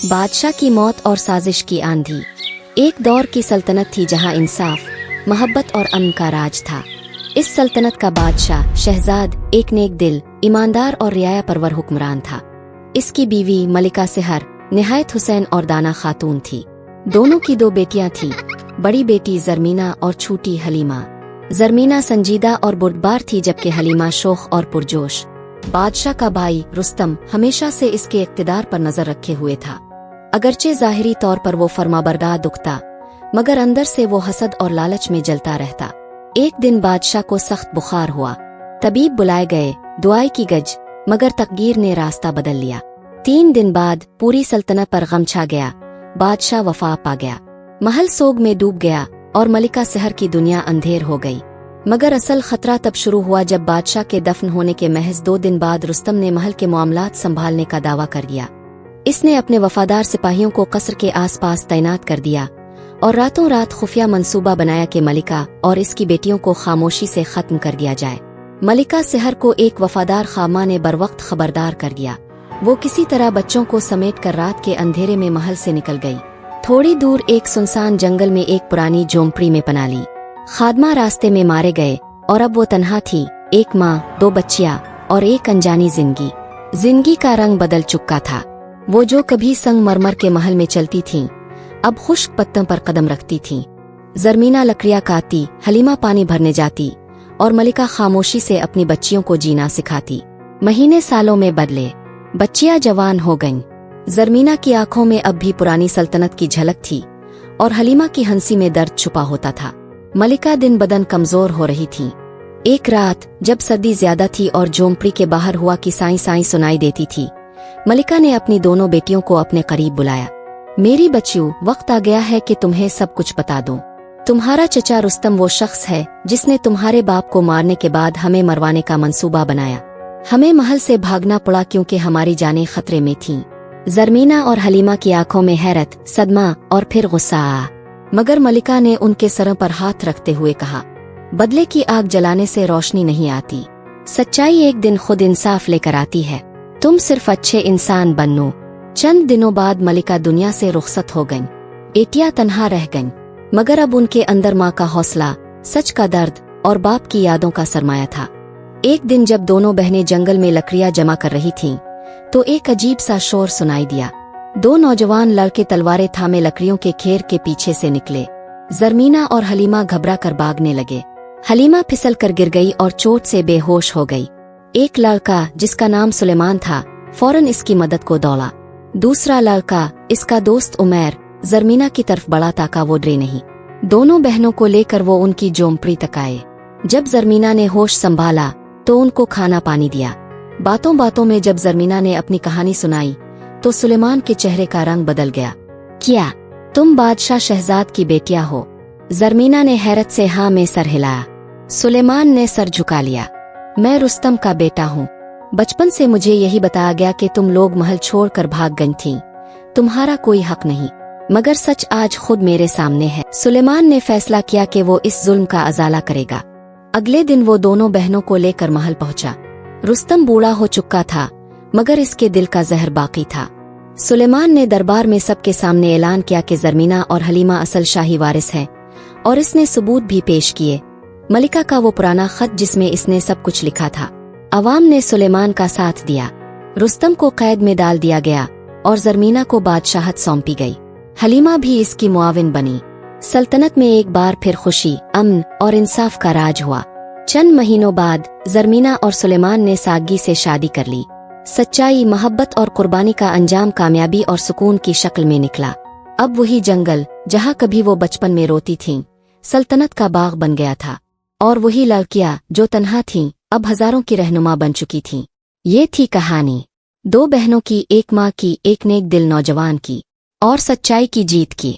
बादशाह की मौत और साजिश की आंधी। एक दौर की सल्तनत थी जहां इंसाफ, मोहब्बत और अमन का राज था। इस सल्तनत का बादशाह शहजाद एक नेक दिल, ईमानदार और रियाया परवर हुक्मरान था। इसकी बीवी मलिका सेहर निहायत हुसैन और दाना खातून थी। दोनों की दो बेटियां थीं, बड़ी बेटी जरमीना और छोटी हलीमा। जरमीना संजीदा और बुर्दबार थी जबकि हलीमा शोख और पुरजोश। बादशाह का भाई रुस्तम हमेशा से इसके इक़्तिदार पर नजर रखे हुए था। अगरचे ज़ाहिरी तौर पर वो फर्माबरदार दुखता, मगर अंदर से वो हसद और लालच में जलता रहता। एक दिन बादशाह को सख्त बुखार हुआ। तबीब बुलाए गए, दुआई की गज, मगर तकदीर ने रास्ता बदल लिया। 3 दिन बाद पूरी सल्तनत पर गम छा गया। बादशाह वफा पा गया, महल सोग में डूब गया और मलिका सेहर की दुनिया अंधेर हो गई। मगर असल खतरा तब शुरू हुआ जब बादशाह के दफन होने के महज 2 दिन बाद रुस्तम ने महल के मामलात संभालने का दावा कर दिया। इसने अपने वफादार सिपाहियों को कसर के आसपास तैनात कर दिया और रातों रात खुफिया मंसूबा बनाया कि मलिका और इसकी बेटियों को खामोशी से खत्म कर दिया जाए। मलिका सेहर को एक वफादार खामा ने बरवक्त खबरदार कर दिया। वो किसी तरह बच्चों को समेट कर रात के अंधेरे में महल से निकल गई। थोड़ी दूर एक सुनसान जंगल में एक पुरानी झोंपड़ी में पना ली। खादमा रास्ते में मारे गए और अब वो तन्हा थी, एक माँ, 2 बच्चियां और एक अनजानी जिंदगी का रंग बदल चुका था। वो जो कभी संगमरमर के महल में चलती थीं, अब खुश्क पत्तों पर कदम रखती थीं। जरमीना लकड़ियां काटती, हलीमा पानी भरने जाती और मलिका खामोशी से अपनी बच्चियों को जीना सिखाती। महीने सालों में बदले, बच्चियां जवान हो गईं। जरमीना की आंखों में अब भी पुरानी सल्तनत की झलक थी और हलीमा की हंसी में दर्द छुपा होता था। मलिका दिन बदन कमजोर हो रही थी। एक रात जब सर्दी ज्यादा थी और झोंपड़ी के बाहर हुआ कि साई साई सुनाई देती थी, मलिका ने अपनी दोनों बेटियों को अपने करीब बुलाया। मेरी बच्चियों, वक्त आ गया है कि तुम्हें सब कुछ बता दूं। तुम्हारा चचा रुस्तम वो शख्स है जिसने तुम्हारे बाप को मारने के बाद हमें मरवाने का मंसूबा बनाया। हमें महल से भागना पड़ा क्योंकि हमारी जानें खतरे में थीं। जरमीना और हलीमा की आंखों में हैरत, सदमा और फिर गुस्सा आया, मगर मलिका ने उनके सरों पर हाथ रखते हुए कहा, बदले की आग जलाने से रोशनी नहीं आती। सच्चाई एक दिन खुद इंसाफ लेकर आती है। तुम सिर्फ अच्छे इंसान बनो। चंद दिनों बाद मलिका दुनिया से रुखसत हो गईं। बेटियां तन्हा रह गईं, मगर अब उनके अंदर माँ का हौसला, सच का दर्द और बाप की यादों का सरमाया था। एक दिन जब दोनों बहनें जंगल में लकड़ियां जमा कर रही थीं, तो एक अजीब सा शोर सुनाई दिया। 2 नौजवान लड़के तलवारें थामे लकड़ियों के घेर के पीछे से निकले। जरमीना और हलीमा घबरा कर भागने लगे। हलीमा फिसल कर गिर गई और चोट से बेहोश हो गई। एक लड़का जिसका नाम सुलेमान था फौरन इसकी मदद को दौड़ा। दूसरा लड़का, इसका दोस्त उमैर, जरमीना की तरफ बढ़ा ताकि वो डरे नहीं। दोनों बहनों को लेकर वो उनकी झोंपड़ी तक आए। जब जरमीना ने होश संभाला तो उनको खाना पानी दिया। बातों बातों में जब जरमीना ने अपनी कहानी सुनाई तो सुलेमान के चेहरे का रंग बदल गया। क्या तुम बादशाह शहजाद की बेटियां हो? जरमीना ने हैरत से हाँ में सर हिलाया। सुलेमान ने सर झुका लिया। मैं रुस्तम का बेटा हूँ। बचपन से मुझे यही बताया गया कि तुम लोग महल छोड़कर भाग गई थीं। तुम्हारा कोई हक नहीं, मगर सच आज खुद मेरे सामने है। सुलेमान ने फैसला किया कि वो इस जुल्म का अजाला करेगा। अगले दिन वो दोनों बहनों को लेकर महल पहुंचा। रुस्तम बूढ़ा हो चुका था, मगर इसके दिल का जहर बाकी था। सुलेमान ने दरबार में सबके सामने ऐलान किया कि जरमीना और हलीमा असल शाही वारिस हैं, और इसने सबूत भी पेश किए। मलिका का वो पुराना खत जिसमें इसने सब कुछ लिखा था। अवाम ने सुलेमान का साथ दिया। रुस्तम को कैद में डाल दिया गया और जरमीना को बादशाहत सौंपी गई। हलीमा भी इसकी मुआविन बनी। सल्तनत में एक बार फिर खुशी, अमन और इंसाफ का राज हुआ। चंद महीनों बाद जरमीना और सुलेमान ने सादगी से शादी कर ली। सच्चाई, मोहब्बत और कुर्बानी का अंजाम कामयाबी और सुकून की शक्ल में निकला। अब वही जंगल जहाँ कभी वो बचपन में रोती थीं, सल्तनत का बाग बन गया था, और वही लड़कियां जो तन्हा थीं अब हजारों की रहनुमा बन चुकी थीं। ये थी कहानी 2 बहनों की, एक माँ की, एक नेक दिल नौजवान की, और सच्चाई की जीत की।